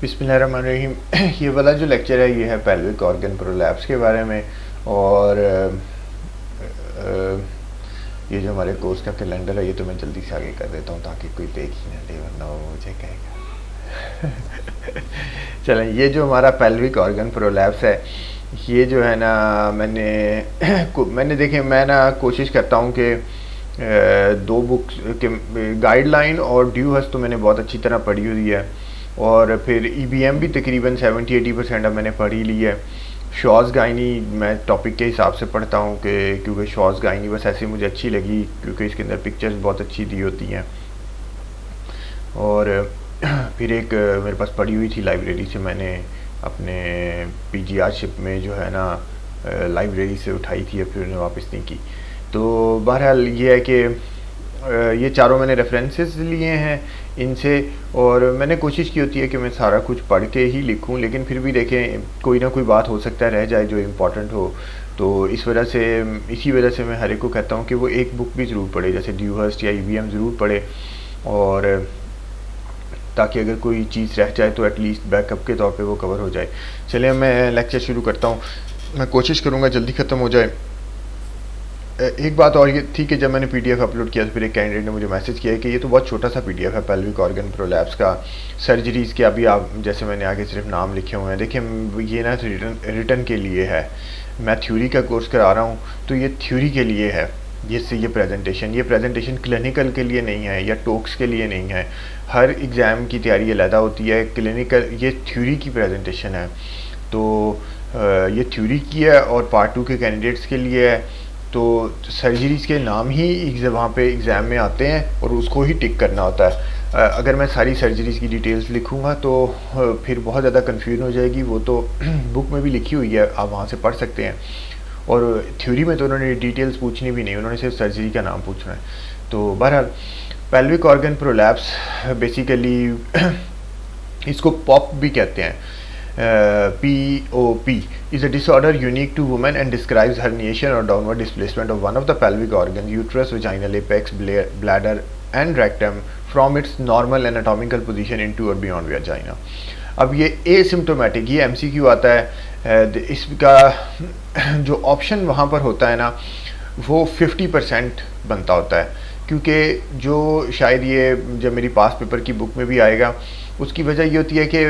बिस्मिल्लाहिर्रहमानिर्रहीम। ये वाला जो लेक्चर है ये है पेल्विक ऑर्गन प्रोलैप्स के बारे में। और ये जो हमारे कोर्स का कैलेंडर है ये तो मैं जल्दी से आगे कर देता हूँ ताकि कोई देख ही ना ले, वरना वो मुझे कहेगा। चलें, ये जो हमारा पेल्विक ऑर्गन प्रोलैप्स है ये जो है ना मैंने देखें, मैं ना कोशिश करता हूँ कि दो बुक्स के गाइडलाइन और ड्यूहस तो मैंने बहुत अच्छी तरह पढ़ी हुई है, और फिर ईबीएम भी तकरीबन 70-80% अब मैंने पढ़ी ली है। शॉज़ गाइनी मैं टॉपिक के हिसाब से पढ़ता हूँ कि क्योंकि शॉज़ गाइनी बस ऐसी मुझे अच्छी लगी क्योंकि इसके अंदर पिक्चर्स बहुत अच्छी दी होती हैं। और फिर एक मेरे पास पढ़ी हुई थी लाइब्रेरी से, मैंने अपने पीजीआरशिप में जो है ना लाइब्रेरी से उठाई थी, फिर उन्हें वापस नहीं की। तो बहरहाल ये है कि ये चारों मैंने रेफरेंसेस लिए हैं इनसे, और मैंने कोशिश की होती है कि मैं सारा कुछ पढ़ के ही लिखूं, लेकिन फिर भी देखें कोई ना कोई बात हो सकता है रह जाए जो इम्पोर्टेंट हो। तो इसी वजह से मैं हर एक को कहता हूँ कि वो एक बुक भी ज़रूर पढ़े, जैसे ड्यूहर्स्ट या ईबीएम ज़रूर पढ़े, और ताकि अगर कोई चीज़ रह जाए तो एटलीस्ट बैकअप के तौर पे वो कवर हो जाए। चलिए मैं लेक्चर शुरू करता हूँ, मैं कोशिश करूँगा जल्दी ख़त्म हो जाए। एक बात और ये थी कि जब मैंने पीडीएफ अपलोड किया तो फिर एक कैंडिडेट ने मुझे मैसेज किया कि ये तो बहुत छोटा सा पीडीएफ है पेल्विक ऑर्गन प्रोलैप्स का, सर्जरीज़ के अभी आप जैसे मैंने आगे सिर्फ नाम लिखे हुए हैं। देखिए ये ना रिटर्न के लिए है, मैं थ्योरी का कोर्स करा रहा हूँ तो ये थ्योरी के लिए है। ये प्रेजेंटेशन क्लिनिकल के लिए नहीं है या टॉक्स के लिए नहीं है। हर एग्ज़ाम की तैयारी अलग होती है, क्लिनिकल ये थ्योरी की प्रेजेंटेशन है। तो ये थ्योरी की है और पार्ट 2 के कैंडिडेट्स के लिए है। तो सर्जरीज़ के नाम ही वहाँ पे एग्ज़ाम में आते हैं और उसको ही टिक करना होता है। अगर मैं सारी सर्जरीज़ की डिटेल्स लिखूँगा तो फिर बहुत ज़्यादा कन्फ्यूजन हो जाएगी। वो तो बुक में भी लिखी हुई है, आप वहाँ से पढ़ सकते हैं। और थ्योरी में तो उन्होंने डिटेल्स पूछनी भी नहीं, उन्होंने सिर्फ सर्जरी का नाम पूछना है। तो बहरहाल पेल्विक ऑर्गन प्रोलैप्स बेसिकली इसको पॉप भी कहते हैं। POP is a disorder unique to women and describes herniation or downward displacement of one of the pelvic organs, uterus, vaginal apex, bladder and rectum from its normal anatomical position into or beyond vagina. अब ये asymptomatic, ये MCQ आता है। इसका जो option वहाँ पर होता है ना वो 50% बनता होता है, क्योंकि जो शायद ये जब मेरी पास पेपर की बुक में भी आएगा उसकी वजह ये होती है कि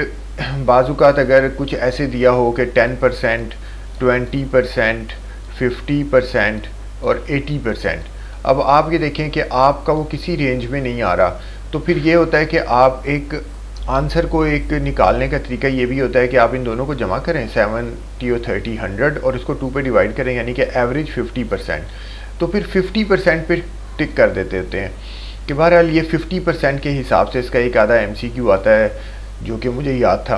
बाज़ुकात अगर कुछ ऐसे दिया हो कि 10%, 20%, 50% और 80%, अब आप ये देखें कि आपका वो किसी रेंज में नहीं आ रहा, तो फिर ये होता है कि आप एक आंसर को एक निकालने का तरीका ये भी होता है कि आप इन दोनों को जमा करें 70 और 30 100 और इसको 2 पे डिवाइड करें, यानी कि एवरेज 50%। तो फिर 50% पे टिक कर देते होते हैं कि बहरहाल ये 50% के हिसाब से इसका एक आधा MCQ आता है जो कि मुझे याद था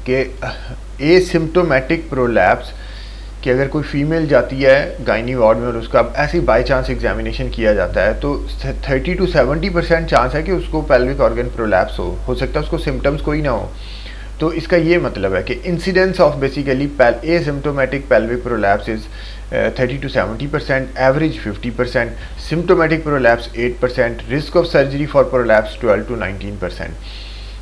कि एसिम्टोमेटिक प्रोलैप्स कि अगर कोई फीमेल जाती है गायनी वार्ड में और उसका ऐसे बाय चांस एग्जामिनेशन किया जाता है तो 30 to 70% चांस है कि उसको पेल्विक ऑर्गन प्रोलैप्स हो सकता है उसको सिम्टम्स कोई ना हो। तो इसका ये मतलब है कि incidence of basically asymptomatic pelvic prolapse is 30 to 70%, average 50%, symptomatic prolapse 8%, risk of surgery for prolapse 12 to 19%।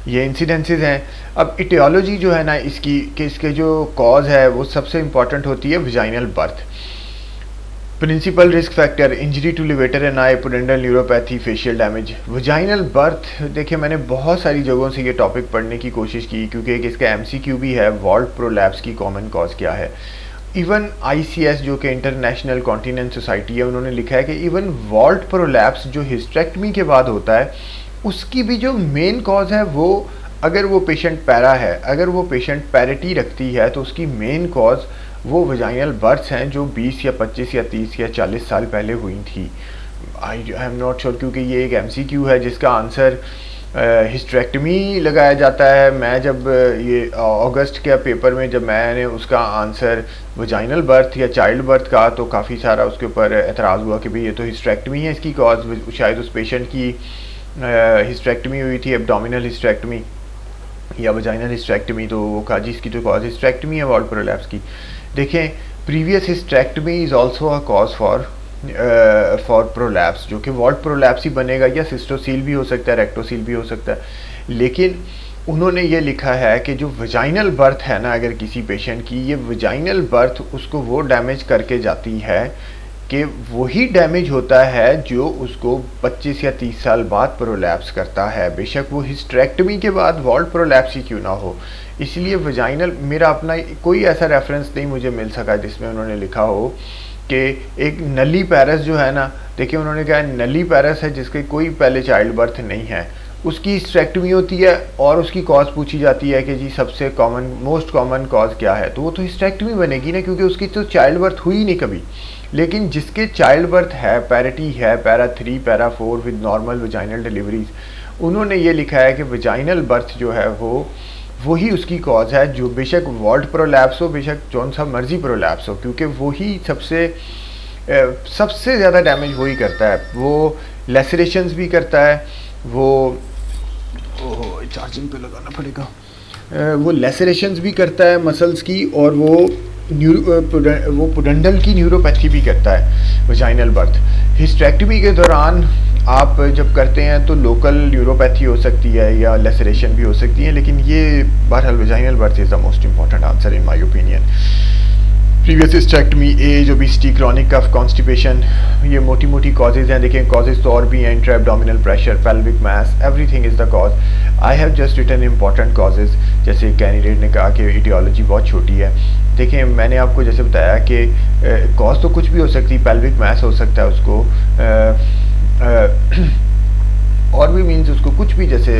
ये इंसिडेंसेस हैं। अब इटियोलॉजी जो है ना इसकी कि इसके जो कॉज है वो सबसे इम्पॉर्टेंट होती है vaginal birth. Principal risk factor injury to levator and I, pudendal neuropathy, fascial damage. Vaginal birth देखिए मैंने बहुत सारी जगहों से ये टॉपिक पढ़ने की कोशिश की क्योंकि एक इसका MCQ भी है, वॉल्ट प्रोलैप्स की कॉमन कॉज क्या है। इवन ICS जो कि इंटरनेशनल कॉन्टिनेंट सोसाइटी है उन्होंने लिखा है कि इवन वॉल्ट प्रोलैप्स जो हिस्टेक्टमी के बाद होता है उसकी भी जो मेन कॉज है वो, अगर वो पेशेंट पैरा है, अगर वो पेशेंट पैरिटी रखती है तो उसकी मेन कॉज वो वजाइनल बर्थ्स हैं जो 20 या 25 या 30 या 40 साल पहले हुई थी। आई एम नॉट श्योर क्योंकि ये एक MCQ है जिसका आंसर हिस्टेक्टमी लगाया जाता है। मैं जब ये अगस्त के पेपर में जब मैंने उसका आंसर वजाइनल बर्थ या चाइल्ड बर्थ का तो काफ़ी सारा उसके ऊपर एतराज़ हुआ कि भाई ये तो हिस्टेक्टमी है इसकी कॉज, शायद उस पेशेंट की हिस्टेक्टमी हुई थी, एब्डोमिनल हिस्टेक्टमी या वजाइनल हिस्टेक्टमी, तो वो कहा जी इसकी तो कॉज हिस्टेक्टमी है वॉल्ट प्रोलैप्स की। देखें previous hysterectomy is also a cause for for prolapse, जो कि वॉल्ट प्रोलैप्स ही बनेगा, या सिस्टोसील भी हो सकता है, रेक्टोसील भी हो सकता है। लेकिन उन्होंने ये लिखा है कि जो वजाइनल बर्थ है ना, अगर किसी पेशेंट की, ये वजाइनल बर्थ उसको वो डैमेज करके जाती है कि वही डैमेज होता है जो उसको 25 या 30 साल बाद प्रोलैप्स करता है, बेशक वो हिस्टेरेक्टमी के बाद वॉल्ट प्रोलैप्स ही क्यों ना हो। इसलिए वजाइनल, मेरा अपना कोई ऐसा रेफरेंस नहीं मुझे मिल सका जिसमें उन्होंने लिखा हो कि एक नली पैरस जो है ना, देखिए उन्होंने कहा नली पैरस है जिसके कोई पहले चाइल्ड बर्थ नहीं है, उसकी हिस्टेरेक्टमी होती है और उसकी कॉज पूछी जाती है कि जी सबसे कॉमन, मोस्ट कॉमन कॉज क्या है, तो वो तो हिस्टेरेक्टमी बनेगी ना, क्योंकि उसकी तो चाइल्ड बर्थ हुई नहीं कभी। लेकिन जिसके चाइल्ड बर्थ है, पैरिटी है, para 3 para 4 with normal vaginal deliveries, उन्होंने ये लिखा है कि वजाइनल बर्थ जो है वो वही उसकी कॉज है, जो बेशक वॉल्ट प्रोलैप्स हो, बेशक जौन सा मर्जी प्रोलैप्स हो, क्योंकि वही सबसे ज़्यादा डैमेज वही करता है। वो लेसरेशंस भी करता है, वो चार्जिंग पे लगाना पड़ेगा, वो लेसरेशंस भी करता है मसल्स की, और वो पुडेंडल की न्यूरोपैथी भी करता है वजाइनल बर्थ। हिस्टेरेक्टमी के दौरान आप जब करते हैं तो लोकल न्यूरोपैथी हो सकती है या लेसरेशन भी हो सकती है, लेकिन ये बहरहाल vaginal birth is the most important answer in my opinion. Previous hysterectomy, age, obesity, chronic cough, constipation, ये मोटी मोटी कॉजेज़ हैं। देखें कॉजेज़ तो और भी हैं, intra abdominal pressure, pelvic mass, everything is the cause. I have just written important causes, जैसे कैंडिडेट ने कहा कि इटियोलॉजी बहुत छोटी है। देखें मैंने आपको जैसे बताया कि कॉज तो कुछ भी हो सकती है, पेल्विक मास हो सकता है उसको, और भी मीन्स उसको कुछ भी, जैसे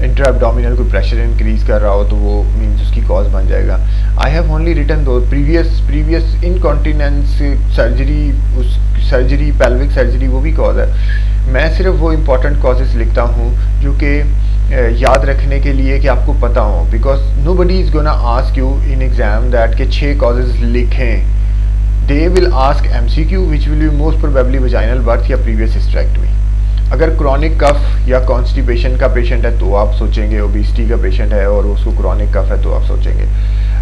इंट्रा एब्डोमिनल कोई प्रेशर इंक्रीज कर रहा हो तो वो मीन्स उसकी कॉज बन जाएगा। आई हैव ओनली रिटन दो प्रीवियस इनकॉन्टिनेंस सर्जरी, उस सर्जरी पेल्विक सर्जरी वो भी कॉज है। मैं सिर्फ वो इम्पॉर्टेंट कॉजेज़ लिखता हूँ जो कि याद रखने के लिए कि आपको पता हो, because nobody is gonna ask you in exam that के 6 कॉजेज़ लिखें। They will ask MCQ which will be most probably vaginal birth या प्रीवियस हिस्टेरेक्टमी। अगर क्रॉनिक कफ या कॉन्स्टिपेशन का पेशेंट है तो आप सोचेंगे, ओबेसिटी का पेशेंट है और उसको क्रॉनिक कफ है तो आप सोचेंगे।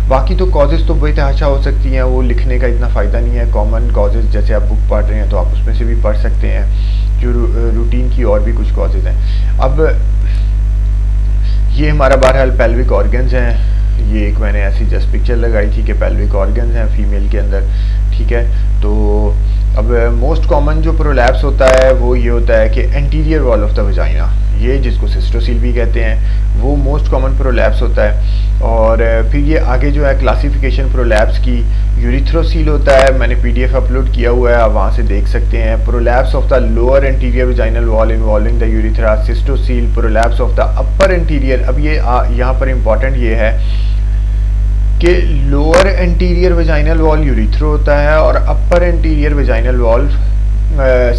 बाकी तो कॉजेज़ तो बेतहाशा हो सकती हैं, वो लिखने का इतना फ़ायदा नहीं है। कॉमन कॉजेज़ जैसे आप बुक पढ़ रहे हैं तो आप उसमें से भी पढ़ सकते हैं, जो रूटीन की और भी कुछ कॉजेज़ हैं। अब ये हमारा बहरहाल पेल्विक ऑर्गन्स हैं, ये एक मैंने ऐसी जस्ट पिक्चर लगाई थी कि पेल्विक ऑर्गन्स हैं फीमेल के अंदर, ठीक है। तो अब मोस्ट कॉमन जो प्रोलैप्स होता है वो ये होता है कि anterior wall of the vagina, ये जिसको सिस्टोसील भी कहते हैं, वो मोस्ट कॉमन प्रोलैप्स होता है। और फिर ये आगे जो है क्लासिफिकेशन प्रोलैप्स की, यूरिथ्रोसील होता है, मैंने PDF अपलोड किया हुआ है, आप वहाँ से देख सकते हैं। Prolapse of the lower anterior vaginal wall involving the urethra, cystocele. Prolapse of the upper anterior, अब ये यहाँ पर इम्पॉर्टेंट ये है कि लोअर एंटीरियर वजाइनल वॉल यूरिथ्रो होता है और अपर एंटीरियर वजाइनल वॉल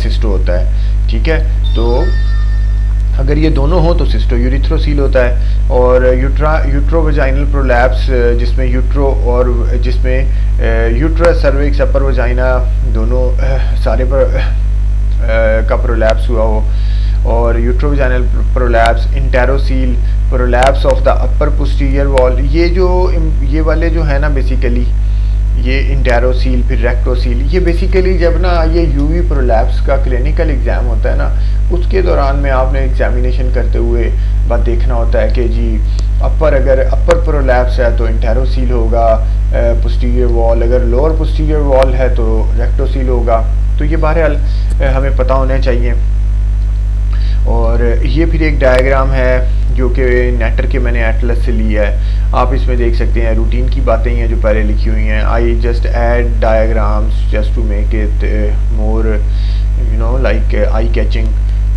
सिस्टो होता है, ठीक है। तो अगर ये दोनों हो तो सिस्टो यूरिथ्रोसील होता है। और यूट्रो वजाइनल प्रोलैप्स, जिसमें यूट्रो और जिसमें यूट्रस, सर्विक्स, अपर वजाइना दोनों सारे का प्रोलैप्स हुआ हो। और uterovaginal prolapse, enterocele, prolapse of the upper posterior wall, ये वाले जो है ना बेसिकली ये इंटेरोसील, फिर रेक्टोसील, ये बेसिकली जब ना ये यूवी प्रोलैप्स का क्लिनिकल एग्ज़ाम होता है ना, उसके दौरान में आपने एग्जामिनेशन करते हुए बात देखना होता है कि जी अगर अपर प्रोलैप्स है तो इंटेरोसील होगा पोस्टीरियर वॉल, अगर लोअर पोस्टीरियर वॉल है तो रेक्टोसील होगा। तो ये बहरहाल हमें पता होना चाहिए। और ये फिर एक डायग्राम है जो कि नेटर के मैंने एटलस से लिया है, आप इसमें देख सकते हैं रूटीन की बातें हैं जो पहले लिखी हुई हैं। I just add diagrams just to make it more like I catching,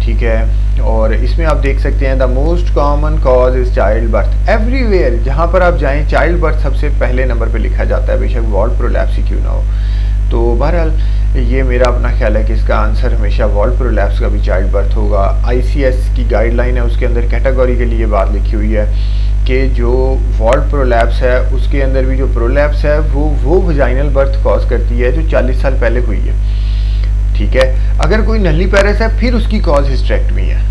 ठीक है। और इसमें आप देख सकते हैं the most common cause is child birth. Everywhere जहाँ पर आप जाएं चाइल्ड बर्थ सबसे पहले नंबर पे लिखा जाता है, बेशक वॉल्ट प्रोलैप्स ही क्यों ना हो। तो बहरहाल ये मेरा अपना ख्याल है कि इसका आंसर हमेशा वॉल्ट प्रोलैप्स का भी चाइल्ड बर्थ होगा। ICS की गाइडलाइन है, उसके अंदर कैटेगरी के लिए बात लिखी हुई है कि जो वॉल्ट प्रोलैप्स है उसके अंदर भी जो प्रोलैप्स है वो वजाइनल बर्थ कॉज करती है जो 40 साल पहले हुई है, ठीक है। अगर कोई नली पैरस है फिर उसकी कॉज हिस्टेरेक्टमी है,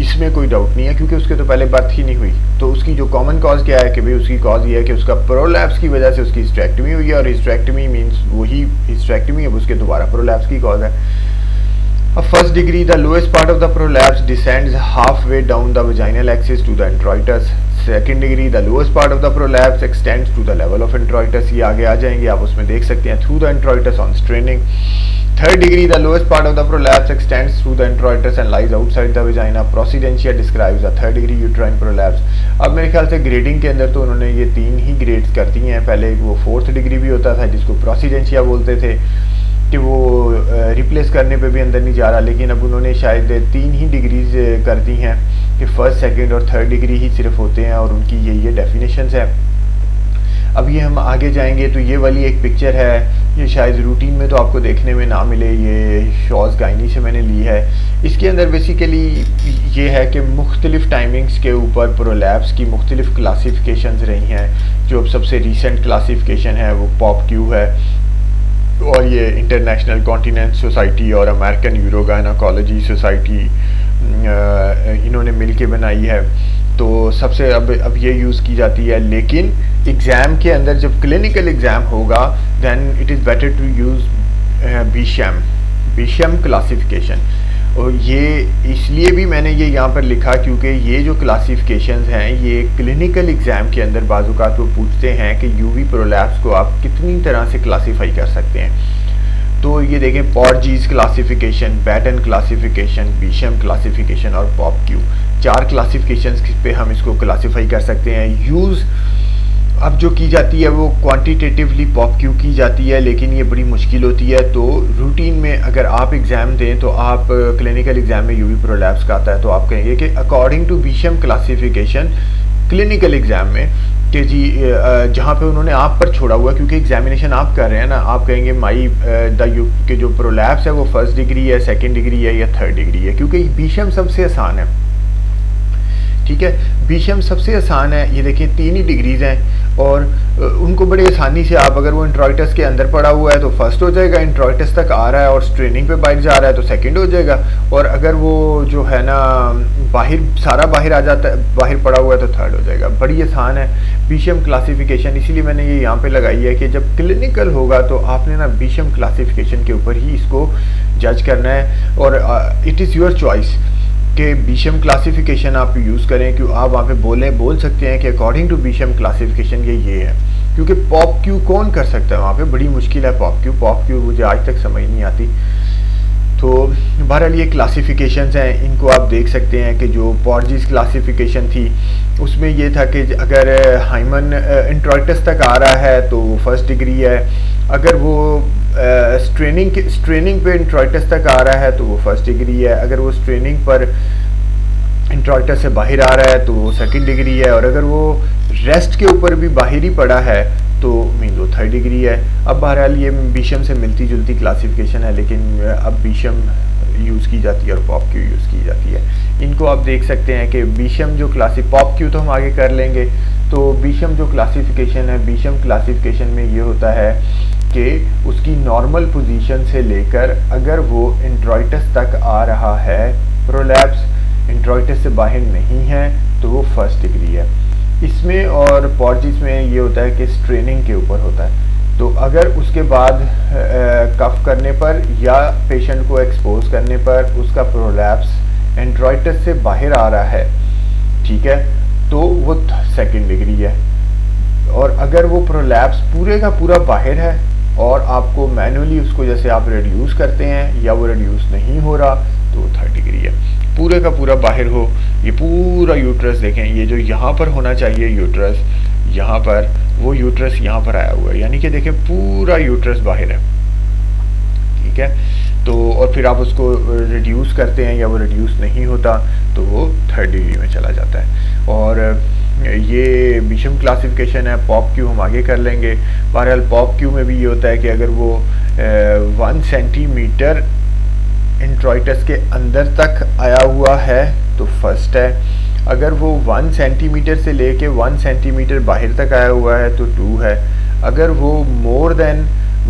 इसमें कोई डाउट नहीं है, क्योंकि उसके तो पहले बर्थ ही नहीं हुई। तो उसकी जो कॉमन कॉज क्या है कि भाई उसकी कॉज ये है कि उसका प्रोलैप्स की वजह से उसकी हिस्टेरेक्टमी हुई है, और हिस्टेरेक्टमी मींस वही हिस्टेरेक्टमी, अब उसके दोबारा प्रोलैप्स की कॉज है। First degree, the lowest part of the prolapse descends half way down the vaginal axis to the introitus. Second degree, the lowest part of the prolapse extends to the level of introitus. ये आगे आ जाएंगे, आप उसमें देख सकते हैं, through the introitus on straining. Third degree, the lowest part of the prolapse extends through the introitus and lies outside the vagina. Procedentia describes a third degree uterine prolapse. अब मेरे ख्याल से ग्रेडिंग के अंदर तो उन्होंने ये 3 ही ग्रेड्स करती हैं। पहले वो 4th डिग्री भी होता था जिसको प्रोसीडेंशिया बोलते थे, कि वो रिप्लेस करने पे भी अंदर नहीं जा रहा, लेकिन अब उन्होंने शायद 3 ही डिग्रीज कर दी हैं कि फर्स्ट, सेकेंड और थर्ड डिग्री ही सिर्फ होते हैं, और उनकी ये डेफिनेशंस है। अब ये हम आगे जाएंगे तो ये वाली एक पिक्चर है, ये शायद रूटीन में तो आपको देखने में ना मिले, ये शॉज गाइनी से मैंने ली है। इसके अंदर बेसिकली ये है कि मुख्तलिफ टाइमिंग्स के ऊपर प्रोलैप्स की मुख्तलिफ क्लासिफिकेशंस रही हैं। जो अब सबसे रिसेंट क्लासिफिकेशन है वो पॉप-क्यू है, और ये इंटरनेशनल कॉन्टिनेंट सोसाइटी और अमेरिकन यूरोगायनाकोलॉजी सोसाइटी इन्होंने मिल के बनाई है। तो सबसे अब ये यूज़ की जाती है, लेकिन एग्ज़ाम के अंदर जब क्लिनिकल एग्ज़ाम होगा then it is better to use Beecham classification. और ये इसलिए भी मैंने ये यहाँ पर लिखा क्योंकि ये जो क्लासिफिकेशंस हैं ये क्लिनिकल एग्ज़ाम के अंदर बाज़-औक़ात वो पूछते हैं कि यूवी प्रोलैप्स को आप कितनी तरह से क्लासीफाई कर सकते हैं। तो ये देखें, पॉर्जीज classification, baton classification, Bisham classification और पॉप-क्यू, 4 क्लासिफिकेशंस पे हम इसको क्लासीफाई कर सकते हैं। यूज़ अब जो की जाती है वो क्वांटिटेटिवली पॉप-क्यू की जाती है, लेकिन ये बड़ी मुश्किल होती है। तो रूटीन में अगर आप एग्ज़ाम दें तो आप क्लिनिकल एग्ज़ाम में यूवी प्रोलैप्स का आता है तो आप कहेंगे कि according to Beecham classification clinical exam में, कि जी जहाँ पे उन्होंने आप पर छोड़ा हुआ, क्योंकि एग्जामिनेशन आप कर रहे हैं ना, आप कहेंगे माई के जो प्रोलैप्स है वो फर्स्ट डिग्री है, सेकंड डिग्री है या थर्ड डिग्री है, क्योंकि बीशम सबसे आसान है। ठीक है, बीशम सबसे आसान है। ये देखिए 3 ही डिग्रीज हैं और उनको बड़े आसानी से आप, अगर वो इंट्रोइटस के अंदर पड़ा हुआ है तो फर्स्ट हो जाएगा, इंट्रोइटस तक आ रहा है और स्ट्रेनिंग पे बाहर जा रहा है तो सेकंड हो जाएगा, और अगर वो जो है ना बाहर सारा बाहर आ जाता है, बाहर पड़ा हुआ है तो थर्ड हो जाएगा। बड़ी आसान है बीशम क्लासिफिकेशन, इसीलिए मैंने ये यहाँ पे लगाई है कि जब क्लिनिकल होगा तो आपने ना बीशम क्लासिफिकेशन के ऊपर ही इसको जज करना है, और इट इज़ योर चॉइस कि बीशम क्लासिफिकेशन आप यूज़ करें। क्यों आप वहाँ पे बोल सकते हैं कि अकॉर्डिंग टू बीशम क्लासिफिकेशन ये है, क्योंकि पॉप-क्यू कौन कर सकता है वहाँ पे, बड़ी मुश्किल है पॉप-क्यू मुझे आज तक समझ नहीं आती। तो बहरहाल ये क्लासिफिकेशंस हैं, इनको आप देख सकते हैं कि जो पॉर्जीज क्लासिफिकेशन थी उसमें ये था कि अगर हाइमन इंट्रोइटस तक आ रहा है तो वो फर्स्ट डिग्री है, अगर वो स्ट्रेनिंग पे इंट्रोइटस तक आ रहा है तो वो फर्स्ट डिग्री है, अगर वो स्ट्रेनिंग पर इंट्रोइटस से बाहर आ रहा है तो वो सेकंड डिग्री है, और अगर वो रेस्ट के ऊपर भी बाहर ही पड़ा है तो मीन वो थर्ड डिग्री है। अब बहरहाल ये बीशम से मिलती जुलती क्लासिफिकेशन है, लेकिन अब बीशम यूज़ की जाती है और पॉप-क्यू यूज़ की जाती है। इनको आप देख सकते हैं कि बीशम जो पॉप-क्यू तो हम आगे कर लेंगे। तो बीशम जो क्लासिफिकेशन है, बीशम क्लासिफिकेशन में ये होता है कि उसकी नॉर्मल पोजीशन से लेकर अगर वो इंट्रोइटस तक आ रहा है, प्रोलैप्स इंट्रोइटस से बाहर नहीं है तो वो फर्स्ट डिग्री है। इसमें और पॉर्जिस में ये होता है कि स्ट्रेनिंग के ऊपर होता है, तो अगर उसके बाद कफ करने पर या पेशेंट को एक्सपोज करने पर उसका प्रोलैप्स इंट्रोइटस से बाहर आ रहा है, ठीक है, तो वो सेकंड डिग्री है। और अगर वो प्रोलैप्स पूरे का पूरा बाहर है और आपको मैनुअली उसको जैसे आप रिड्यूस करते हैं या वो रिड्यूस नहीं हो रहा तो वो थर्ड डिग्री है। पूरे का पूरा बाहर हो, ये पूरा यूट्रस देखें, ये जो यहाँ पर होना चाहिए यूट्रस, यहाँ पर, वो यूट्रस यहाँ पर आया हुआ है, यानी कि देखें पूरा यूट्रस बाहर है, ठीक है। तो और फिर आप उसको रिड्यूस करते हैं या वो रिड्यूस नहीं होता तो वो थर्ड डिग्री में चला जाता है। और ये बीशम क्लासिफिकेशन है। पॉप-क्यू हम आगे कर लेंगे। बहरहाल पॉप-क्यू में भी ये होता है कि अगर वो 1 सेंटीमीटर इंट्रोइटस के अंदर तक आया हुआ है तो फर्स्ट है, अगर वो 1 सेंटीमीटर से लेके 1 सेंटीमीटर बाहर तक आया हुआ है तो 2 है, अगर वो मोर देन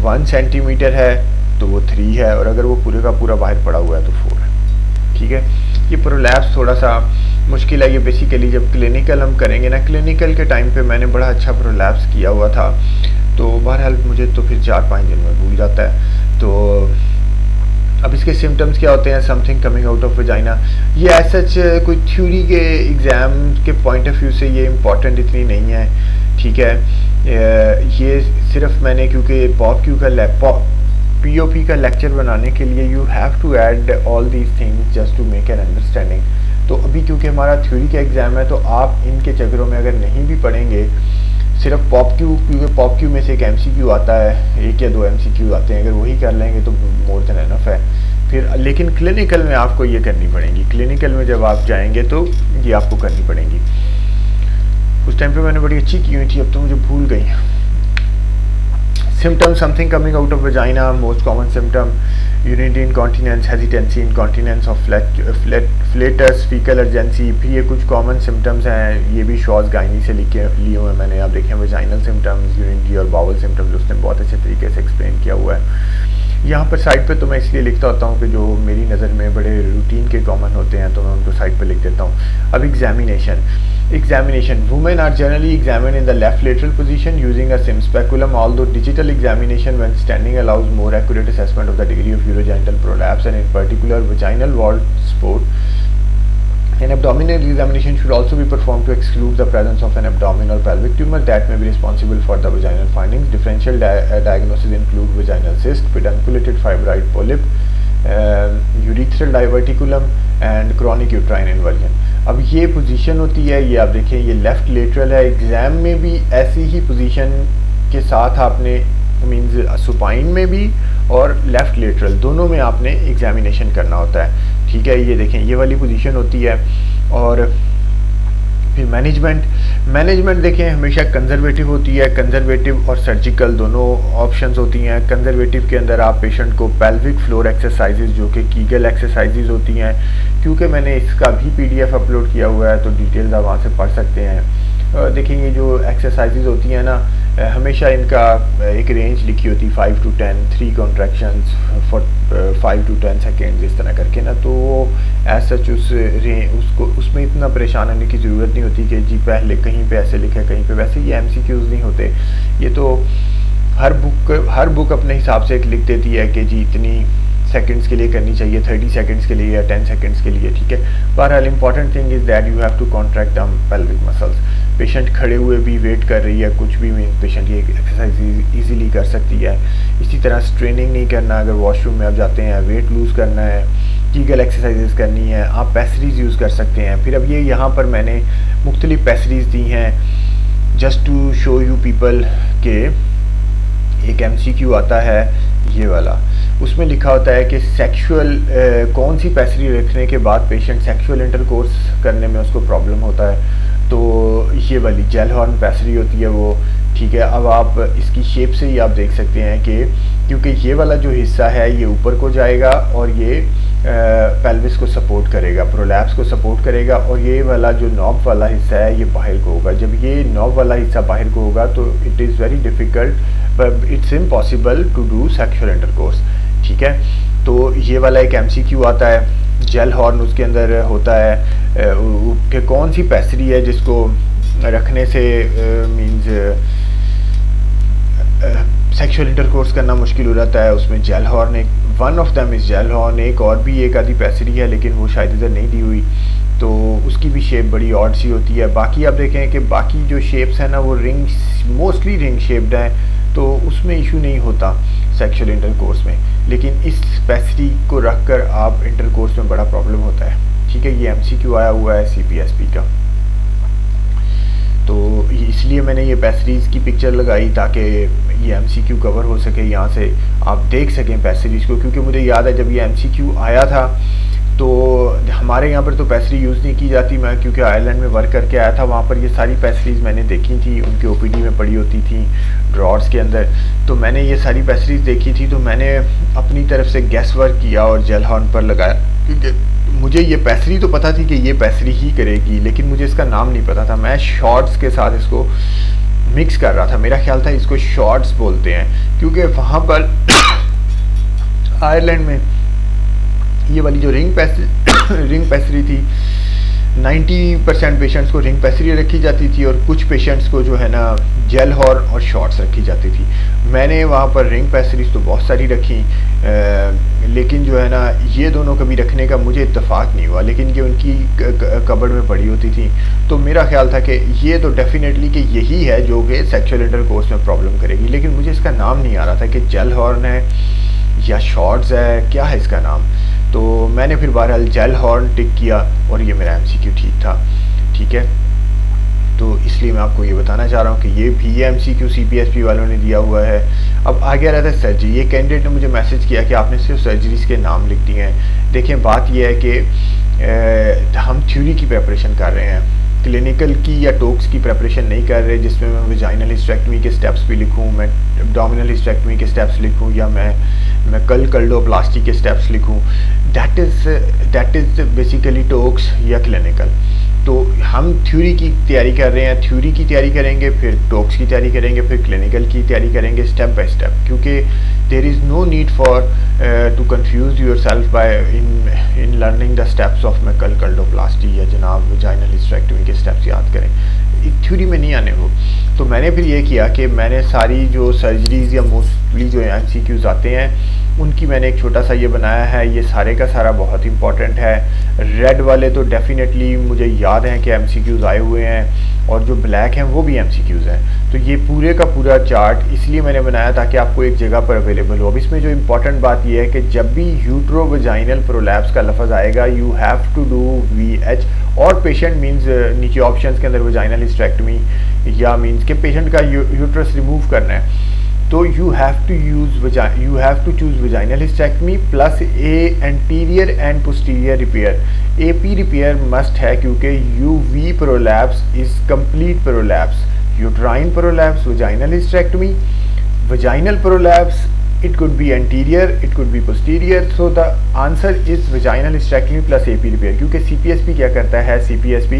1 सेंटीमीटर है तो वो 3 है, और अगर वो पूरे का पूरा बाहर पड़ा हुआ है तो 4 है, ठीक है। ये प्रोलैप्स थोड़ा सा मुश्किल है। ये बेसिकली जब क्लिनिकल हम करेंगे ना, क्लिनिकल के टाइम पे मैंने बड़ा अच्छा प्रोलैप्स किया हुआ था, तो बहरहाल मुझे तो फिर 4-5 दिन में भूल जाता है। तो अब इसके सिम्टम्स क्या होते हैं? Something coming out of vagina. ये एज सच कोई थ्योरी के एग्ज़ाम के पॉइंट ऑफ व्यू से ये इम्पॉर्टेंट इतनी नहीं है, ठीक है। ये सिर्फ मैंने क्योंकि POP का लेक्चर बनाने के लिए you have to add all these things just to make an understanding. तो अभी क्योंकि हमारा थ्योरी का एग्ज़ाम है, तो आप इनके चक्करों में अगर नहीं भी पढ़ेंगे, सिर्फ POP-Q, क्योंकि POP-Q में से एक MCQ आता है, 1 या 2 MCQ आते हैं, अगर वही कर लेंगे तो मोर देन एनफ है फिर। लेकिन क्लिनिकल में आपको ये करनी पड़ेगी। क्लिनिकल में जब आप जाएंगे तो ये आपको करनी पड़ेंगी। उस टाइम पे मैंने बड़ी अच्छी की हुई थी, अब तो मुझे भूल गई। Symptoms: something coming out of vagina. Most common symptom: urinary incontinence, hesitancy, incontinence of flatus, fecal urgency। फिर ये कुछ कॉमन सिम्टम्स हैं, ये भी शॉज गाइनी से लिए हुए मैंने। आप देखें वजाइनल सिम्टम्स, यूरिनरी और बाउल सिम्टम्स उसने बहुत अच्छे तरीके से एक्सप्लेन किया हुआ है। यहाँ पर साइड पे तो मैं इसलिए लिखता होता हूँ कि जो मेरी नज़र में बड़े रूटीन के कॉमन होते हैं तो मैं उनको साइड पे लिख देता हूँ। अब examination women are generally examined in the left lateral position using a sim speculum, although digital examination when standing allows more accurate assessment of the degree of urogenital prolapse and in particular vaginal wall spot. An abdominal examination should also be performed to exclude the presence of an abdominal pelvic tumor that may be responsible for the vaginal findings. Differential diagnosis include vaginal cyst, pedunculated fibroid polyp, urethral diverticulum and chronic uterine inversion। अब ये position होती है, ये आप देखें, ये left lateral है। Exam में भी ऐसी ही पोजीशन के साथ आपने मींस सुपाइन में भी और लेफ्ट लेटरल दोनों में आपने एग्जामिनेशन करना होता है, ठीक है। ये देखें, ये वाली पोजीशन होती है। और फिर मैनेजमेंट देखें हमेशा कंजर्वेटिव होती है। कंजर्वेटिव और सर्जिकल दोनों ऑप्शंस होती हैं। कंजर्वेटिव के अंदर आप पेशेंट को पेल्विक फ्लोर एक्सरसाइजेज जो कि कीगल एक्सरसाइजेज होती हैं, क्योंकि मैंने इसका भी PDF अपलोड किया हुआ है तो डिटेल्स आप वहाँ से पढ़ सकते हैं। देखिए ये जो एक्सरसाइजेज होती हैं ना, हमेशा इनका एक रेंज लिखी होती है 5 to 10, 3 contractions for 5 to 10 seconds, इस तरह करके ना। तो एज सच उसमें इतना परेशान होने की ज़रूरत नहीं होती कि जी पहले कहीं पे ऐसे लिखा है कहीं पे वैसे। ये MCQs नहीं होते, ये तो हर बुक अपने हिसाब से एक लिख देती है कि जी इतनी सेकंड्स के लिए करनी चाहिए, 30 सेकंड्स के लिए या 10 सेकंड्स के लिए, ठीक है। बहरहाल important thing is that you have to contract the pelvic muscles. Patient खड़े हुए भी वेट कर रही है, कुछ भी पेशेंट ये एक्सरसाइज इजीली कर सकती है। इसी तरह स्ट्रेनिंग नहीं करना, अगर वॉशरूम में आप जाते हैं, वेट लूज़ करना है, कीगल एक्सरसाइजेज करनी है, आप पैसरीज यूज़ कर सकते हैं। फिर अब ये यहाँ पर मैंने मुख्तलिफ पैसरीज दी हैं just to show you people के। एक MCQ आता है ये वाला, उसमें लिखा होता है कि सेक्सुअल कौन सी पैसरी रखने के बाद पेशेंट सेक्सुअल इंटरकोर्स करने में उसको प्रॉब्लम होता है। तो ये वाली जेल हॉर्न पैसरी होती है वो, ठीक है। अब आप इसकी शेप से ही आप देख सकते हैं कि क्योंकि ये वाला जो हिस्सा है ये ऊपर को जाएगा और ये पेल्विस को सपोर्ट करेगा, प्रोलैप्स को सपोर्ट करेगा, और ये वाला जो नॉब वाला हिस्सा है ये बाहर को होगा। जब ये नॉब वाला हिस्सा बाहर को होगा तो it is very difficult, but it's impossible to do sexual intercourse, ठीक है। तो ये वाला एक MCQ आता है। जेल हॉर्न उसके अंदर होता है कि कौन सी पैसरी है जिसको रखने से मींस सेक्सुअल इंटरकोर्स करना मुश्किल हो जाता है। उसमें जेल हॉर्न एक one of them is Gellhorn. एक और भी एक आधी पैसरी है लेकिन वो शायद इधर नहीं दी हुई, तो उसकी भी शेप बड़ी ऑड सी होती है। बाकी आप देखें कि बाकी जो शेप्स हैं ना वो मोस्टली रिंग शेप्ड हैं, तो उसमें इशू नहीं होता सेक्सुअल इंटरकोर्स में। लेकिन इस पैसरी को रख कर आप इंटरकोर्स में बड़ा प्रॉब्लम होता है, ठीक है। ये MCQ आया हुआ है CPSP का, तो इसलिए मैंने ये पैसरीज़ की पिक्चर लगाई ताकि ये MCQ कवर हो सके, यहाँ से आप देख सकें पैसरीज़ को। क्योंकि मुझे याद है जब ये MCQ आया था तो हमारे यहाँ पर तो पैसरी यूज़ नहीं की जाती। मैं क्योंकि आयरलैंड में वर्क करके आया था, वहाँ पर ये सारी पैसरीज़ मैंने देखी थी, उनके OPD में पड़ी होती थी ड्रॉर्स के अंदर। तो मैंने ये सारी पैसरीज़ देखी थी, तो मैंने अपनी तरफ से गैस वर्क किया और जेल हॉर्न पर लगाया, क्योंकि मुझे ये पैसरी तो पता थी कि ये पैसरी ही करेगी, लेकिन मुझे इसका नाम नहीं पता था। मैं शॉर्ट्स के साथ इसको मिक्स कर रहा था, मेरा ख्याल था इसको शॉर्ट्स बोलते हैं, क्योंकि वहाँ पर आयरलैंड में ये वाली जो रिंग पैसरी रिंग पैसरी थी। 90% पेशेंट्स को रिंग पैसरी रखी जाती थी और कुछ पेशेंट्स को जो है ना जेल हॉर्न और शॉर्ट्स रखी जाती थी। मैंने वहाँ पर रिंग पैसरीज तो बहुत सारी रखी, लेकिन जो है ना ये दोनों कभी रखने का मुझे इत्तेफाक नहीं हुआ, लेकिन ये उनकी कबर्ड में पड़ी होती थी। तो मेरा ख्याल था कि ये तो डेफिनेटली कि यही है जो कि सेक्सुअल इंटरकोर्स में प्रॉब्लम करेगी, लेकिन मुझे इसका नाम नहीं आ रहा था कि जेल हॉर्न है या शॉर्ट्स है, क्या है इसका नाम। तो मैंने फिर बहरहाल जेल हॉर्न टिक किया और ये मेरा एमसीक्यू ठीक था। ठीक है, तो इसलिए मैं आपको ये बताना चाह रहा हूँ कि ये भी एमसीक्यू सीपीएसपी वालों ने दिया हुआ है। अब आगे आ रहा था सर्जरी। ये कैंडिडेट ने मुझे मैसेज किया कि आपने सिर्फ सर्जरीज के नाम लिख दिए हैं। देखिए बात यह है कि हम थ्योरी की प्रेपरेशन कर रहे हैं, क्लिनिकल की या टोक्स की प्रेपरेशन नहीं कर रहे, जिसमें मैं वेजाइनल हिस्टेक्टमी के स्टेप्स भी लिखूं, मैं एब्डोमिनल हिस्टेक्टमी के स्टेप्स लिखूं, या मैं कल्डोप्लास्टी के स्टेप्स लिखूं। दैट इज़ बेसिकली टोक्स या क्लिनिकल। तो हम थ्योरी की तैयारी कर रहे हैं, थ्योरी की तैयारी करेंगे, फिर टोक्स की तैयारी करेंगे, फिर क्लिनिकल की तैयारी करेंगे स्टेप बाय स्टेप, क्योंकि there is no need for to confuse yourself by in learning the steps of culdoplasty या जनाब वेजाइनल हिस्टेक्टमी के स्टेप्स याद करें, थ्योरी में नहीं आने वो। तो मैंने फिर ये किया कि मैंने सारी जो सर्जरीज या मोस्टली जो एमसीक्यूज आते हैं उनकी मैंने एक छोटा सा ये बनाया है। ये सारे का सारा बहुत इंपॉर्टेंट है। रेड वाले तो डेफिनेटली मुझे याद हैं कि एमसीक्यूज आए हुए हैं, और जो ब्लैक हैं वो भी एमसीक्यूज हैं। तो ये पूरे का पूरा चार्ट इसलिए मैंने बनाया ताकि आपको एक जगह पर अवेलेबल हो। अब इसमें जो इम्पोर्टेंट बात यह है कि जब भी यूट्रोवेजाइनल प्रोलैप्स का लफ्ज़ आएगा you have to do VH, और पेशेंट मींस नीचे ऑप्शंस के अंदर वेजाइनल हिस्टेक्टमी या मींस के पेशेंट का यूट्रस रिमूव करना है, तो you have to choose vaginal hysterectomy plus anterior and posterior repair. AP repair must है, क्योंकि UV prolapse is complete prolapse, uterine prolapse vaginal hysterectomy, vaginal prolapse it could be anterior, it could be posterior, so the answer is vaginal hysterectomy plus AP repair। क्योंकि CPSP क्या करता है, CPSP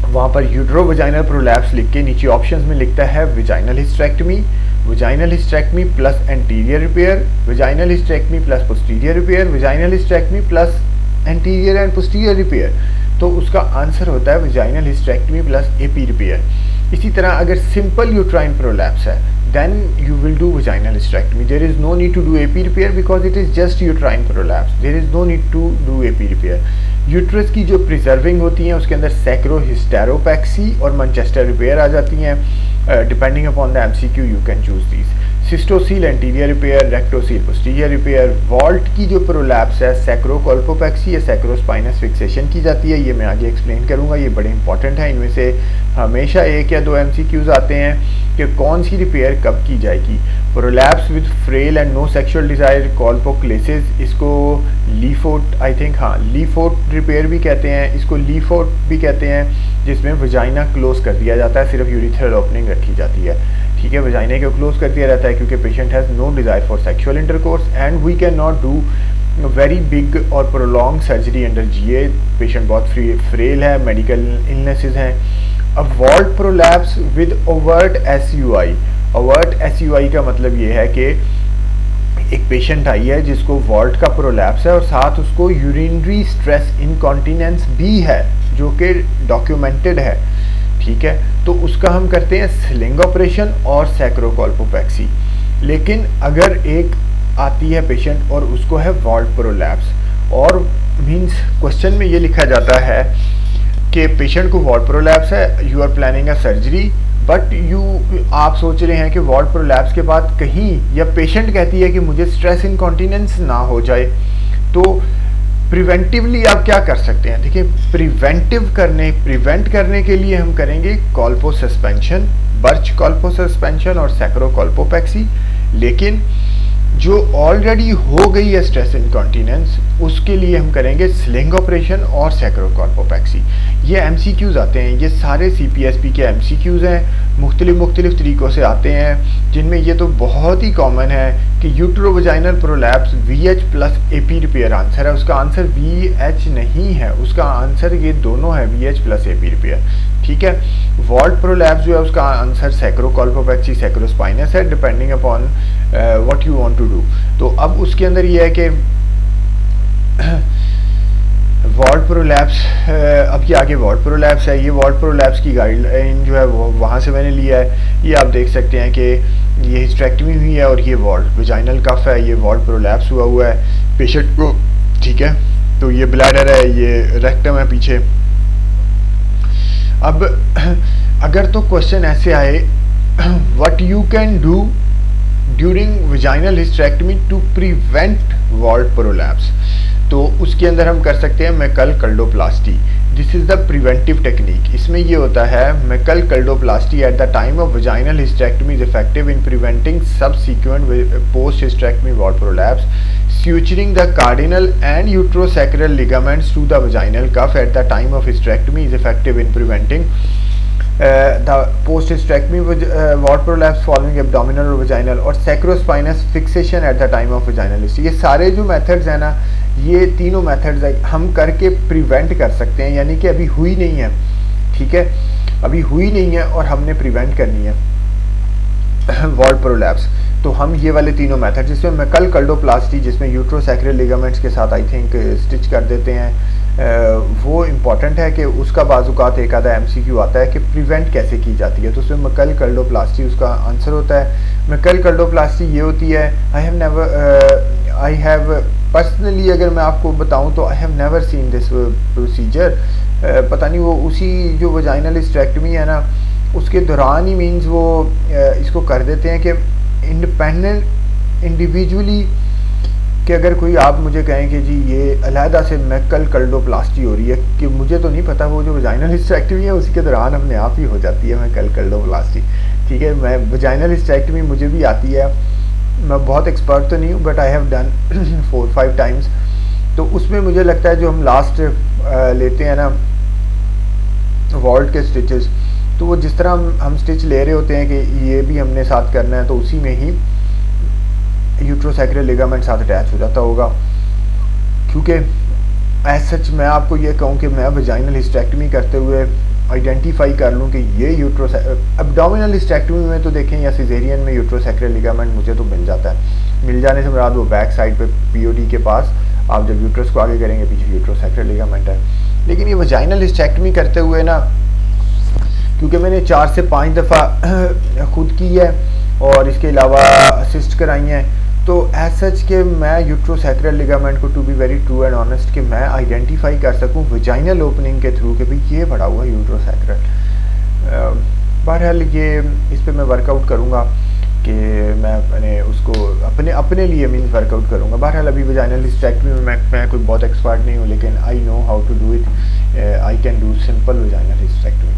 वहाँ पर यूट्रोवेजाइनल prolapse लिख के नीचे options में लिखता है vaginal hysterectomy plus anterior repair, vaginal hysterectomy plus posterior repair, vaginal hysterectomy plus anterior and posterior repair. तो उसका आंसर होता है vaginal hysterectomy plus AP repair. इसी तरह अगर सिंपल यूट्राइन प्रोलैप्स है then you will do vaginal hysterectomy. There is no need to do AP repair because it is just uterine prolapse. There is no need to do AP repair. Uterus की जो preserving होती हैं उसके अंदर सैक्रोहिस्टेरोपैक्सी और Manchester repair आ जाती हैं। Depending upon the MCQ you can choose these. Cystocele anterior repair, rectocele posterior repair. Vault की जो प्रोलैप्स है सैक्रोकोल्पोपैक्सी या सैक्रोस्पाइनस फिक्सेशन की जाती है। ये मैं आगे एक्सप्लेन करूंगा, ये बड़े इंपॉर्टेंट है। इनमें से हमेशा 1 या 2 MCQs आते हैं कि कौन सी रिपेयर कब की जाएगी। Prolapse with frail and no sexual desire colpocleisis, इसको लीफोट आई थिंक लीफोट रिपेयर भी कहते हैं, इसको लीफोट भी कहते हैं, जिसमें वजाइना क्लोज कर दिया जाता है, सिर्फ यूरिथ्रल ओपनिंग रखी जाती है। ठीक है, वजाइना को क्लोज कर दिया जाता है क्योंकि patient has no desire for sexual intercourse and we can not do very big और prolong surgery under GA। Patient बहुत फ्रेल है, मेडिकल इलनेसेस हैं। अब vault prolapse with overt SUI। Overt SUI का मतलब ये है कि एक पेशेंट आई है जिसको वॉल्ट का प्रोलैप्स है और साथ उसको यूरिनरी स्ट्रेस इनकॉन्टिनेंस भी है जो कि डॉक्यूमेंटेड है। ठीक है, तो उसका हम करते हैं स्लिंग ऑपरेशन और सैक्रोकोल्पोपैक्सी। लेकिन अगर एक आती है पेशेंट और उसको है वॉल्ट प्रोलैप्स और मींस क्वेश्चन में ये लिखा जाता है कि पेशेंट को वॉल्ट प्रोलैप्स है, you are planning a surgery, but आप सोच रहे हैं कि वॉल्ट प्रोलैप्स के बाद कहीं या पेशेंट कहती है कि मुझे स्ट्रेस इनकॉन्टिनेंस ना हो जाए, तो प्रिवेंटिवली आप क्या कर सकते हैं। देखिए, प्रिवेंट करने के लिए हम करेंगे कॉल्पो सस्पेंशन, बर्च कॉल्पो सस्पेंशन और सैक्रोकोल्पोपैक्सी। लेकिन जो ऑलरेडी हो गई है स्ट्रेस इनकॉन्टिनेंस, उसके लिए हम करेंगे स्लिंग ऑपरेशन और सैक्रोकोल्पोपैक्सी। ये MCQs आते हैं, ये सारे CPSP के MCQs हैं, मुख्तलिफ तरीक़ों से आते हैं, जिनमें ये तो बहुत ही कॉमन है कि uterovaginal prolapse VH plus AP repair answer है। उसका आंसर VH नहीं है, उसका आंसर ये दोनों है, VH प्लस AP रिपेयर। ठीक है, वॉल्ट प्रोलैप्स जो है उसका आंसर सैक्रोकोल्पोपैक्सी सैक्रोस्पाइनस है, depending upon what you want to do. तो अब उसके अंदर ये है कि वॉल्ट प्रोलैप्स, अब ये आगे वॉल्ट प्रोलैप्स है। ये वॉल्ट प्रोलैप्स की गाइडलाइन जो है वो वहाँ से मैंने लिया है। ये आप देख सकते हैं कि ये हिस्टेरेक्टमी हुई है और ये वॉल्ट वेजाइनल कफ है, ये वॉल्ट प्रोलैप्स हुआ है पेशेंट को, ठीक है। तो ये ब्लैडर है, ये रेक्टम है पीछे। अब अगर तो क्वेश्चन ऐसे आए, what you can do during vaginal hysterectomy to prevent vault prolapse, तो उसके अंदर हम कर सकते हैं McCall culdoplasty. This is the preventive technique. इसमें ये होता है McCall culdoplasty at the time of vaginal hysterectomy is effective in preventing subsequent post hysterectomy vault prolapse, suturing the cardinal and uterosacral ligaments to the vaginal cuff at the time of hysterectomy is effective in preventing the post-hysterectomy wart prolapse following abdominal or vaginal और sacrospinous fixation at the time of vaginal hysterectomy। ये सारे जो methods हैं ना, ये तीनों methods हम करके प्रिवेंट कर सकते हैं, यानी कि अभी हुई नहीं है, ठीक है, अभी हुई नहीं है और हमने प्रिवेंट करनी है वॉल्ट प्रोलैप्स। तो हम ये वाले तीनों मेथड, जिसमें मेकल कल्डोप्लास्टी जिसमें यूट्रोसैक्रल लिगामेंट्स के साथ आई थिंक स्टिच कर देते हैं, वो इम्पॉर्टेंट है कि उसका बाजुकात एक आधा एमसीक्यू आता है कि प्रिवेंट कैसे की जाती है, तो उसमें मेकल कल्डोप्लास्टी उसका आंसर होता है। मेकल कल्डोप्लास्टी ये होती है, आई हैव पर्सनली अगर मैं आपको बताऊं तो I have never seen this procedure. पता नहीं वो उसी जो वजाइनल हिस्टेरेक्टमी है ना उसके दौरान ही मीन्स वो इसको कर देते हैं कि इंडिपेंडेंट इंडिविजुअली, कि अगर कोई आप मुझे कहें कि जी ये अलहदा से मेकल कल्डोप्लास्टी हो रही है, कि मुझे तो नहीं पता, वो जो वजाइनल हिस्टेरेक्टमी है उसके दौरान अपने आप ही हो जाती है मेकल कल्डोप्लास्टी, ठीक है। मैं वजाइनल हिस्टेरेक्टमी मुझे भी आती है, मैं बहुत एक्सपर्ट तो नहीं हूँ but I have done 4-5 times. तो उसमें मुझे लगता है जो हम लास्ट लेते हैं ना वॉल्ट के स्टिचेस, तो वो जिस तरह हम स्टिच ले रहे होते हैं कि ये भी हमने साथ करना है, तो उसी में ही यूट्रोसैक्रल लिगामेंट साथ अटैच हो जाता होगा। क्योंकि एज सच मैं आपको ये कहूँ कि मैं वजाइनल हिस्टेरेक्टमी करते हुए आइडेंटिफाई कर लूँ कि ये एब्डोमिनल हिस्टेरेक्टमी में तो देखें या सिजेरियन में यूट्रोसैक्रल लिगामेंट मुझे तो मिल जाता है। मिल जाने से मुराद वो बैक साइड पे पीओडी के पास आप जब यूट्रस को आगे करेंगे पीछे यूट्रोसैक्रल लिगामेंट है। लेकिन ये वजाइनल हिस्टेरेक्टमी करते हुए ना, क्योंकि मैंने 4 से 5 दफ़ा खुद की है और इसके अलावा असिस्ट कराई हैं, तो एज सच के मैं यूट्रोसैक्रल लिगामेंट को to be very true and honest कि मैं आइडेंटिफाई कर सकूं वजाइनल ओपनिंग के थ्रू कि भाई ये बड़ा हुआ यूट्रोसैक्रल। बहरहाल ये इस पे मैं वर्कआउट करूंगा कि मैं उसको अपने लिए मीन वर्कआउट करूंगा। बहरहाल अभी वजाइनल हिस्टेरेक्टमी में मैं कोई बहुत एक्सपर्ट नहीं हूँ, लेकिन I know how to do it. I can do simple vaginal hysterectomy,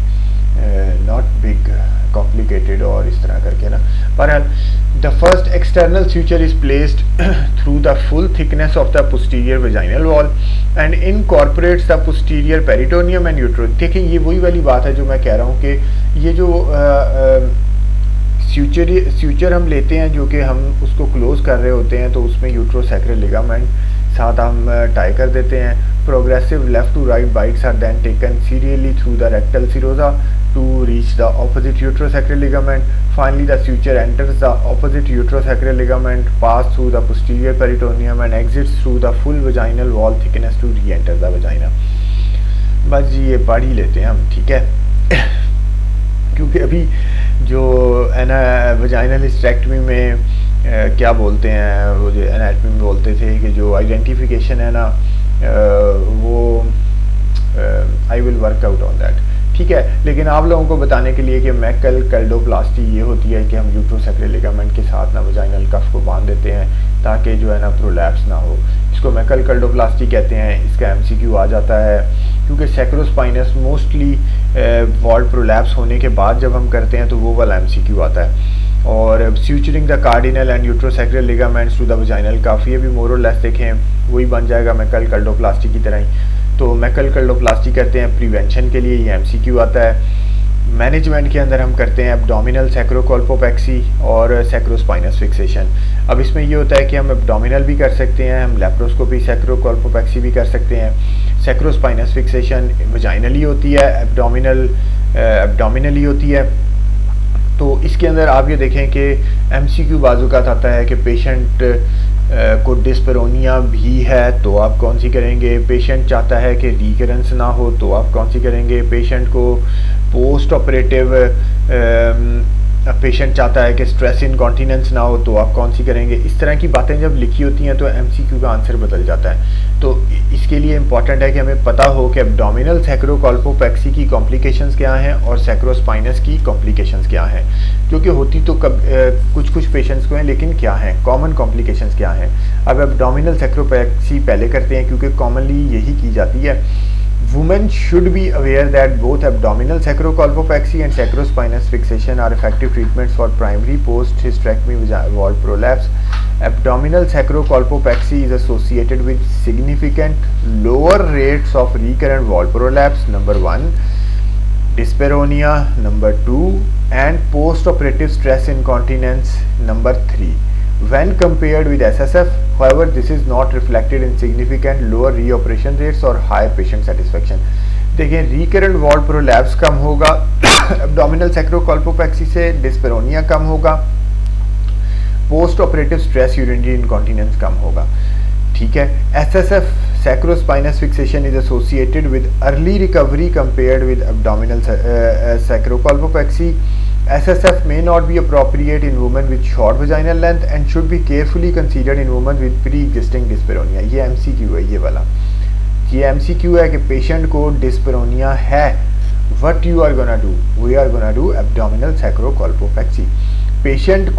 not big complicated और इस तरह करके ना। बहरहाल the first external suture is placed through the full thickness of the posterior vaginal wall and incorporates the posterior peritoneum and uterus। देखें ये वही वाली बात है जो मैं कह रहा हूँ कि ये जो suture हम लेते हैं जो कि हम उसको क्लोज कर रहे होते हैं, तो उसमें यूट्रोसैक्रल लिगामेंट साथ हम टाई कर देते हैं। Progressive left to right bites are then taken serially through the rectal serosa to reach the opposite uterosacral ligament. Finally, the suture enters the opposite uterosacral ligament, pass through the posterior peritoneum and exits through the full vaginal wall thickness to re-enter the vagina। बस जी ये पढ़ ही लेते हैं हम, ठीक है। क्योंकि अभी जो है ना वजाइनल हिस्टेरेक्टमी में क्या बोलते हैं, वो जो एनाटमी में बोलते थे कि जो आइडेंटिफिकेशन है ना वो I will work out on that, ठीक है। लेकिन आप लोगों को बताने के लिए कि मेकल कल्डोप्लास्टी ये होती है कि हम यूट्रोसैक्रल लिगामेंट के साथ ना वजाइनल कफ को बांध देते हैं ताकि जो है ना प्रोलैप्स ना हो। इसको मेकल कल्डोप्लास्टी कहते हैं। इसका एमसीक्यू आ जाता है क्योंकि सैक्रोस्पाइनस मोस्टली वॉल्ट प्रोलैप्स होने के बाद जब हम करते हैं तो वो वाला एमसीक्यू आता है। और suturing the cardinal and uterosacral ligaments to the vaginal cuff, ये भी मोर और लेस देखें वही बन जाएगा मेकल कल्डोप्लास्टी की तरह ही। तो मेकल कल्डोप्लास्टी करते हैं प्रिवेंशन के लिए, ये एमसीक्यू आता है। मैनेजमेंट के अंदर हम करते हैं एब्डोमिनल सैक्रोकोल्पोपेक्सी और सैक्रोस्पाइनस फिक्सेशन। अब इसमें ये होता है कि हम एब्डोमिनल भी कर सकते हैं, हम लेप्रोस्कोपी सैक्रोकोल्पोपेक्सी भी कर सकते हैं। सैक्रोस्पाइनस फिक्सेशन वजाइनली होती है, एब्डोमिनली होती है। तो इसके अंदर आप ये देखें कि एमसीक्यू बाजुकात आता है कि पेशेंट को डिस्पेरोनिया भी है तो आप कौन सी करेंगे, पेशेंट चाहता है कि रिकरेंस ना हो तो आप कौन सी करेंगे, पेशेंट को पोस्ट ऑपरेटिव पेशेंट चाहता है कि स्ट्रेस इनकॉन्टिनेंस ना हो तो आप कौन सी करेंगे। इस तरह की बातें जब लिखी होती हैं तो एमसीक्यू का आंसर बदल जाता है। तो इसके लिए इम्पॉर्टेंट है कि हमें पता हो कि एब्डोमिनल सैक्रोकॉल्पोपेक्सी की कॉम्प्लिकेशंस क्या हैं और सैक्रोस्पाइनस की कॉम्प्लिकेशंस क्या हैं, क्योंकि होती तो कुछ पेशेंट्स को हैं, लेकिन क्या हैं कॉमन कॉम्प्लिकेशंस क्या हैं। अब एब्डोमिनल सैक्रोपेक्सी पहले करते हैं क्योंकि कॉमनली यही की जाती है। Women should be aware that both abdominal sacrocolpopexy and sacrospinous fixation are effective treatments for primary post-hysterectomy valve prolapse. Abdominal sacrocolpopexy is associated with significant lower rates of recurrent valve prolapse, number 1, dyspareunia, number 2, and post-operative stress incontinence, number 3. When compared with SSF, however, this is not reflected in significant lower reoperation rates or high patient satisfaction. देखिए recurrent vault prolapse कम होगा abdominal sacrocolpopexy से, dyspareunia कम होगा, post operative stress urinary incontinence कम होगा। ठीक है, SSF sacrospinous fixation is associated with early recovery compared with abdominal sacrocolpopexy. SSF may not be appropriate in women with short vaginal length and should be carefully considered in women with pre-existing dyspareunia. ये MCQ है, ये वाला ये MCQ है कि patient को डिस्पेरोनिया है, what you are gonna do, we are gonna do abdominal sacrocolpopexy. Patient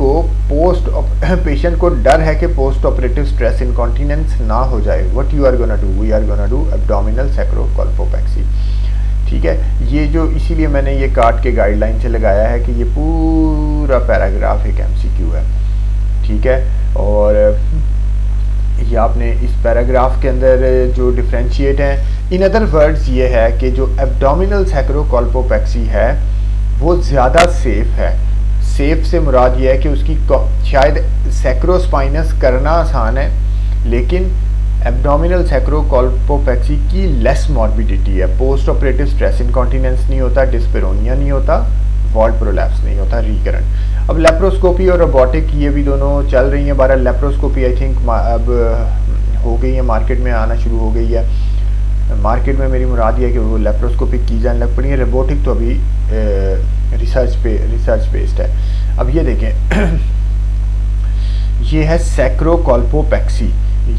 को डर है कि पोस्ट ऑपरेटिव स्ट्रेस इनकॉन्टिनेंस ना हो जाए, what you are gonna do, we are gonna do abdominal sacrocolpopexy. ठीक है, ये जो इसीलिए मैंने ये काट के गाइडलाइन से लगाया है कि ये पूरा पैराग्राफ एक MCQ है। ठीक है, और ये आपने इस पैराग्राफ के अंदर जो डिफ्रेंशिएट हैं, इन अदर वर्ड्स ये है कि जो एब्डोमिनल सैक्रोकॉल्पोपेक्सी है वो ज़्यादा सेफ है। सेफ से मुराद ये है कि उसकी शायद सैक्रोस्पाइनस करना आसान है, लेकिन एब्डोमिनल सैक्रोकॉल्पोपेक्सी की लेस मॉर्बिडिटी है, पोस्ट ऑपरेटिव स्ट्रेस इनकॉन्टिनेंस नहीं होता, डिस्पेरोनिया नहीं होता, वॉल्व प्रोलैप्स नहीं होता, रिकरेंट। अब लेप्रोस्कोपी और रोबोटिक ये भी दोनों चल रही हैं। 12 लेप्रोस्कोपी आई थिंक अब हो गई है, मार्केट में आना शुरू हो गई है। मार्केट में मेरी मुराद ये है कि वो लेप्रोस्कोपी की जाने लग पड़ी है, रोबोटिक तो अभी रिसर्च बेस्ड है। अब ये देखें ये है सैक्रोकॉल्पोपेक्सी,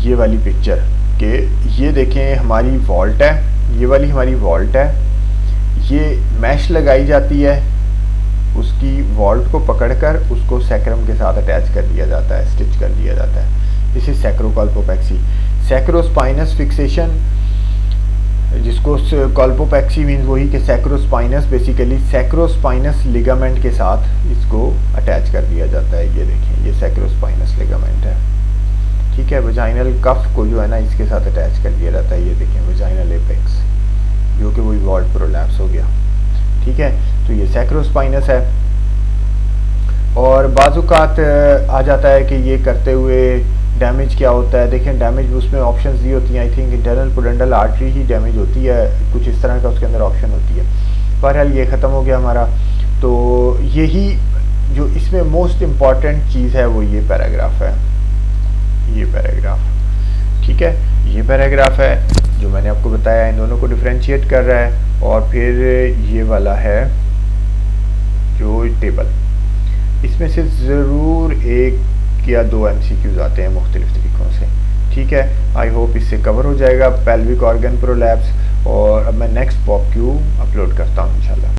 ये वाली पिक्चर के ये देखें हमारी वॉल्ट है, ये वाली हमारी वॉल्ट है, ये मैश लगाई जाती है, उसकी वॉल्ट को पकड़कर उसको सैक्रम के साथ अटैच कर दिया जाता है, स्टिच कर दिया जाता है। This is sacrocolpopexy. Sacrospinous fixation, जिसको कॉल्पोपेक्सी मीन्स वही कि सैक्रोस्पाइनस बेसिकली सैक्रोस्पाइनस लिगामेंट के साथ इसको अटैच कर दिया जाता है। ये देखें ये सैक्रोस्पाइनस लिगामेंट है। ठीक है, वजाइनल कफ को जो है ना इसके साथ अटैच कर दिया जाता है। ये देखें वजाइनल एपेक्स, जो कि वही वॉल्व प्रोलैप्स हो गया। ठीक है, तो ये सैक्रोस्पाइनस है। और बाजुकात आ जाता है कि ये करते हुए डैमेज क्या होता है। देखें डैमेज उसमें ऑप्शंस दी होती हैं, I think internal पोडेंटल artery he damage होती है, कुछ इस तरह का उसके अंदर ऑप्शन होती है। बहरहाल ये ख़त्म हो गया हमारा। तो यही जो इसमें मोस्ट इम्पॉर्टेंट चीज़ है वो ये पैराग्राफ है, ये पैराग्राफ। ठीक है, ये पैराग्राफ है जो मैंने आपको बताया, इन दोनों को डिफ्रेंशिएट कर रहा है। और फिर ये वाला है जो टेबल, इसमें से ज़रूर एक या 2 MCQs आते हैं मुख्तलिफ तरीक़ों से। ठीक है, आई होप इससे कवर हो जाएगा पेल्विक ऑर्गन प्रोलैप्स। और अब मैं नेक्स्ट POPQ अपलोड करता हूँ इंशाल्लाह।